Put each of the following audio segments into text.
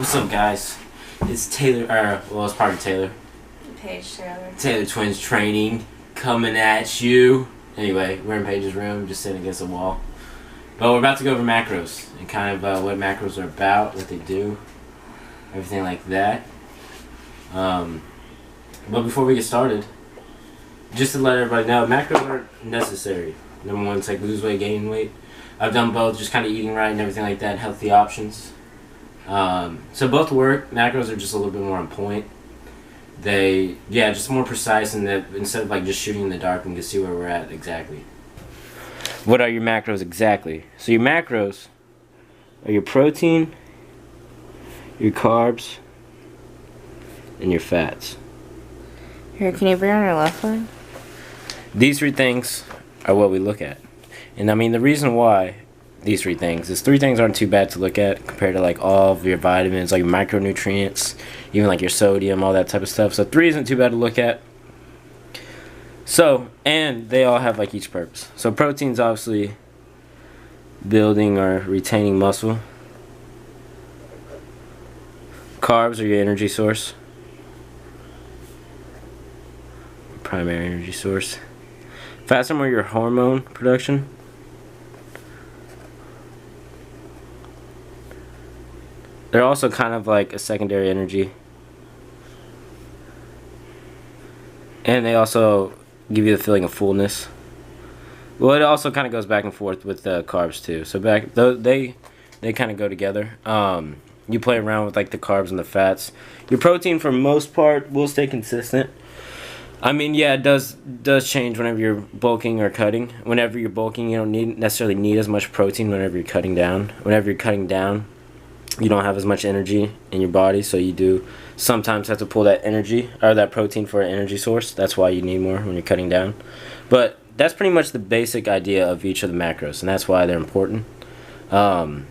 What's up, guys? It's Taylor, well, it's probably Taylor. Paige Taylor. Taylor Twins Training coming at you. Anyway, we're in Paige's room, just sitting against the wall. But we're about to go over macros and kind of what macros are about, what they do, everything like that. But before we get started, just to let everybody know, macros aren't necessary. Number one, it's like lose weight, gain weight. I've done both, just kind of eating right and everything like that, healthy options. So both work. Macros are just a little bit more on point. Just more precise, and that instead of like just shooting in the dark, we can see where we're at exactly. What are your macros exactly? So your macros are your protein, your carbs, and your fats. Here, can you bring on your left one? These three things are what we look at. And I mean, the reason why these three things is three things aren't too bad to look at compared to like all of your vitamins, like your micronutrients, even like your sodium, all that type of stuff. So 3 isn't too bad to look at. So, and they all have like each purpose. So protein's obviously building or retaining muscle. Carbs are your energy source. Primary energy source. Fats are more your hormone production. They're also kind of like a secondary energy. And they also give you the feeling of fullness. Well, it also kind of goes back and forth with the carbs too. So they kind of go together. You play around with like the carbs and the fats. Your protein for most part will stay consistent. I mean, yeah, it does change whenever you're bulking or cutting. Whenever you're bulking, you don't necessarily need as much protein whenever you're cutting down. Whenever you're cutting down, you don't have as much energy in your body, so you do sometimes have to pull that energy or that protein for an energy source. That's why you need more when you're cutting down. But that's pretty much the basic idea of each of the macros, and that's why they're important. But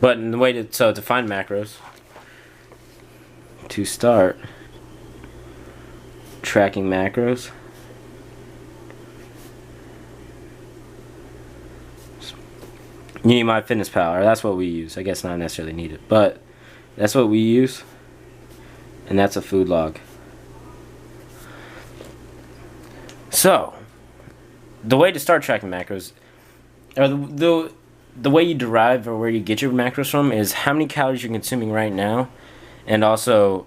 in the way to find macros, to start tracking macros, you need MyFitnessPal, or that's what we use. I guess not necessarily need it, but that's what we use, and that's a food log. So, the way to start tracking macros, or the way you derive or where you get your macros from is how many calories you're consuming right now, and also,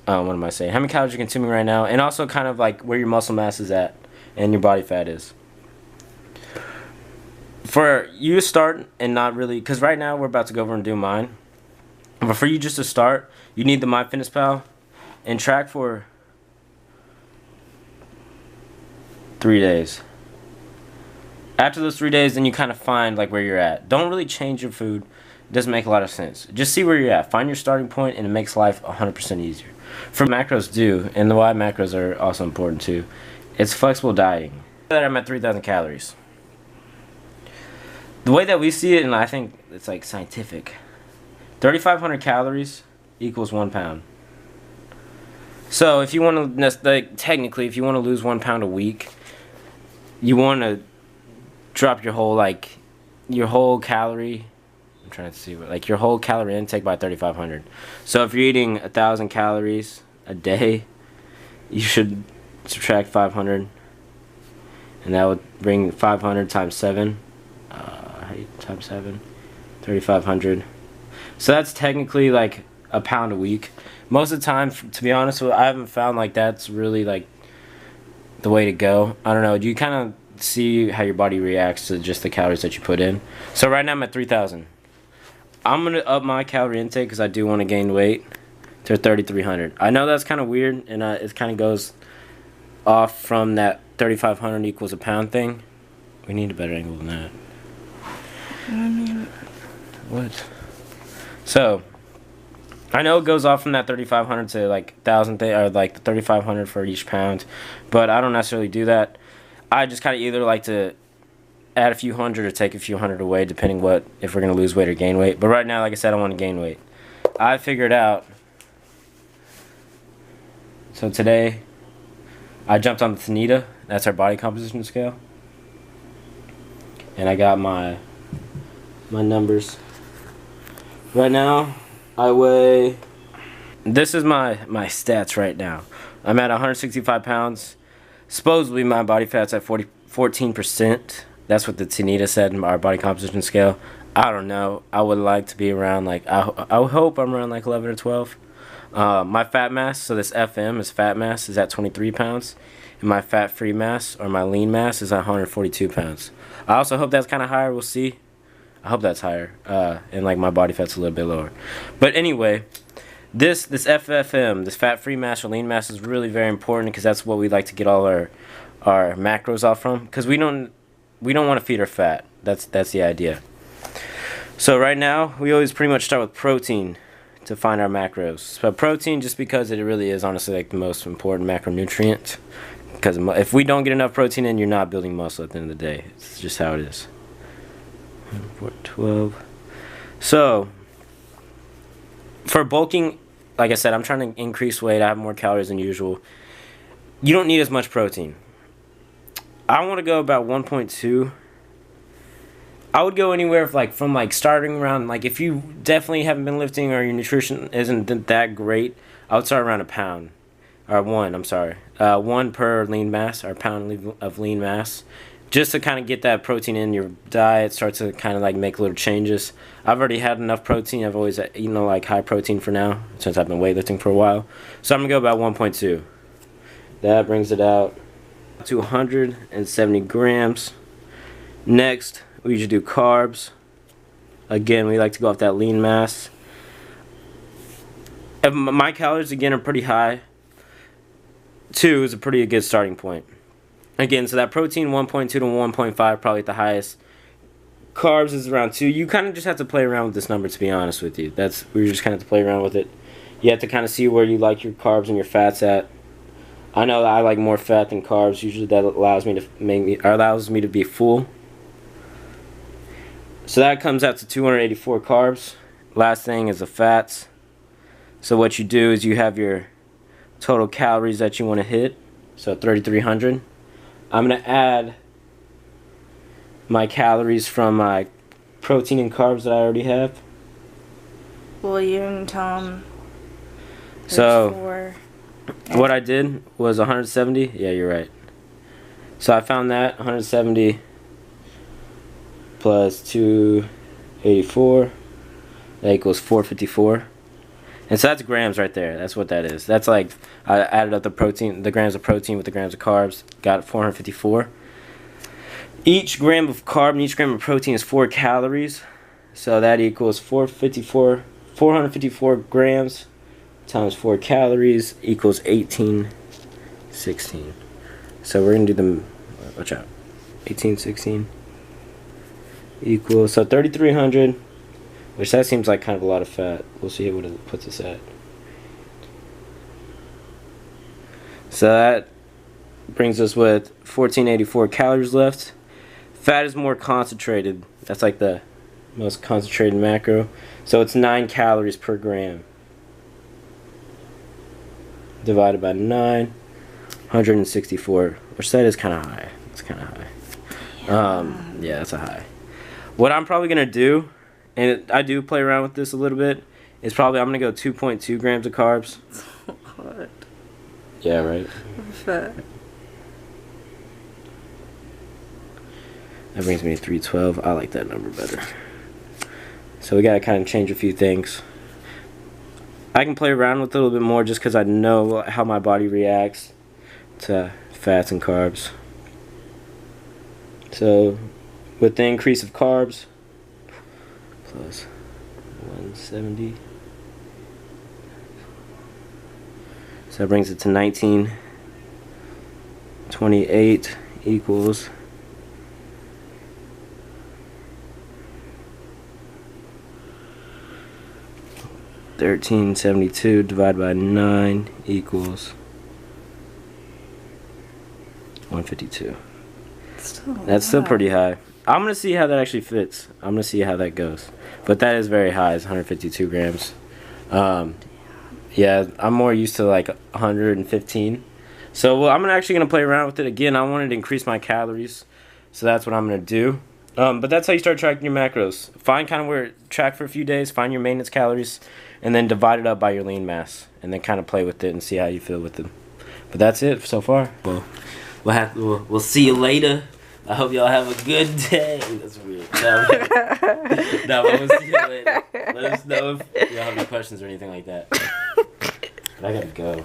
how many calories you're consuming right now, and also kind of like where your muscle mass is at and your body fat is. For you to start and not really, because right now we're about to go over and do mine. But for you just to start, you need the MyFitnessPal and track for 3 days. After those 3 days, then you kind of find like where you're at. Don't really change your food. It doesn't make a lot of sense. Just see where you're at. Find your starting point, and it makes life 100% easier. For macros do, and why macros are also important too, it's flexible dieting. I'm at 3,000 calories. The way that we see it, and I think it's like scientific, 3,500 calories equals 1 pound. So if you want to, technically, if you want to lose 1 pound a week, you want to drop your whole calorie. I'm trying to see your whole calorie intake by 3,500. So if you're eating 1,000 calories a day, you should subtract 500, and that would bring 500 times 7. Times 7, 3,500. So that's technically like a pound a week. Most of the time, to be honest with you, I haven't found like that's really like the way to go. I don't know. You kind of see how your body reacts to just the calories that you put in. So right now I'm at 3,000. I'm gonna up my calorie intake because I do want to gain weight to 3,300. I know that's kind of weird, and it kind of goes off from that 3,500 equals a pound thing. We need a better angle than that. What? So, I know it goes off from that 3,500 to like 1,000 or like the 3,500 for each pound, but I don't necessarily do that. I just kind of either like to add a few hundred or take a few hundred away, depending if we're gonna lose weight or gain weight. But right now, like I said, I want to gain weight. I figured out. So today, I jumped on the Tanita. That's our body composition scale, and I got my numbers. Right now, I weigh. This is my stats right now. I'm at 165 pounds. Supposedly my body fat's at 14%. That's what the Tanita said in our body composition scale. I don't know. I would like to be around like I would hope I'm around like 11 or 12. My fat mass, so this FM is fat mass, is at 23 pounds. And my fat-free mass, or my lean mass, is at 142 pounds. I also hope that's kind of higher. We'll see. I hope that's higher. And like my body fat's a little bit lower. But anyway, this FFM, this fat-free mass or lean mass, is really very important because that's what we like to get all our macros off from. Because we don't want to feed our fat. That's the idea. So right now, we always pretty much start with protein to find our macros. So protein, just because it really is honestly like the most important macronutrient. Because if we don't get enough protein in, you're not building muscle at the end of the day. It's just how it is. 12. So for bulking, like I said, I'm trying to increase weight. I have more calories than usual. You don't need as much protein. I want to go about 1.2. I would go anywhere from starting around, like if you definitely haven't been lifting or your nutrition isn't that great, I would start around a pound. Or one, I'm sorry. 1 per lean mass, or pound of lean mass. Just to kind of get that protein in your diet, start to kind of like make little changes. I've already had enough protein. I've always eaten like high protein for now, since I've been weightlifting for a while. So I'm going to go about 1.2. That brings it out to 170 grams. Next, we usually do carbs. Again, we like to go off that lean mass. My calories, again, are pretty high. 2 is a pretty good starting point. Again, so that protein 1.2 to 1.5, probably at the highest. Carbs is around 2. You kind of just have to play around with this number, to be honest with you. We just kind of have to play around with it. You have to kind of see where you like your carbs and your fats at. I know that I like more fat than carbs. Usually that allows me to be full. So that comes out to 284 carbs. Last thing is the fats. So what you do is you have your total calories that you want to hit. So 3,300. I'm going to add my calories from my protein and carbs that I already have. Well, you didn't tell them. So what I did was 170. Yeah, you're right. So I found that 170 plus 284, that equals 454. And so that's grams right there. That's what that is. That's like, I added up the grams of protein with the grams of carbs, got 454. Each gram of carb and each gram of protein is 4 calories. So that equals 454 grams times 4 calories equals 1816. So we're going to do them, watch out, 1816 equals, so 3,300, which that seems like kind of a lot of fat. We'll see what it puts us at. So that brings us with 1,484 calories left. Fat is more concentrated. That's like the most concentrated macro. So it's 9 calories per gram. Divided by 9, 164, which that is kind of high. It's kind of high. Yeah, that's a high. What I'm probably going to do, and I do play around with this a little bit, is probably I'm going to go 2.2 grams of carbs. What? Yeah, right? Fat. That brings me to 312. I like that number better. So we got to kind of change a few things. I can play around with it a little bit more just because I know how my body reacts to fats and carbs. So with the increase of carbs, plus 170, so that brings it to 1928 equals 1372 divided by 9 equals 152. That's still pretty high. I'm going to see how that actually fits. I'm going to see how that goes. But that is very high. It's 152 grams. Yeah, I'm more used to like 115. So I'm actually going to play around with it again. I wanted to increase my calories. So that's what I'm going to do. But that's how you start tracking your macros. Find kind of where track for a few days, find your maintenance calories, and then divide it up by your lean mass, and then kind of play with it and see how you feel with them. But that's it so far. Well, we'll see you later. I hope y'all have a good day. That's weird. No, but we'll see you later. Let us know if y'all have any questions or anything like that. But I gotta go.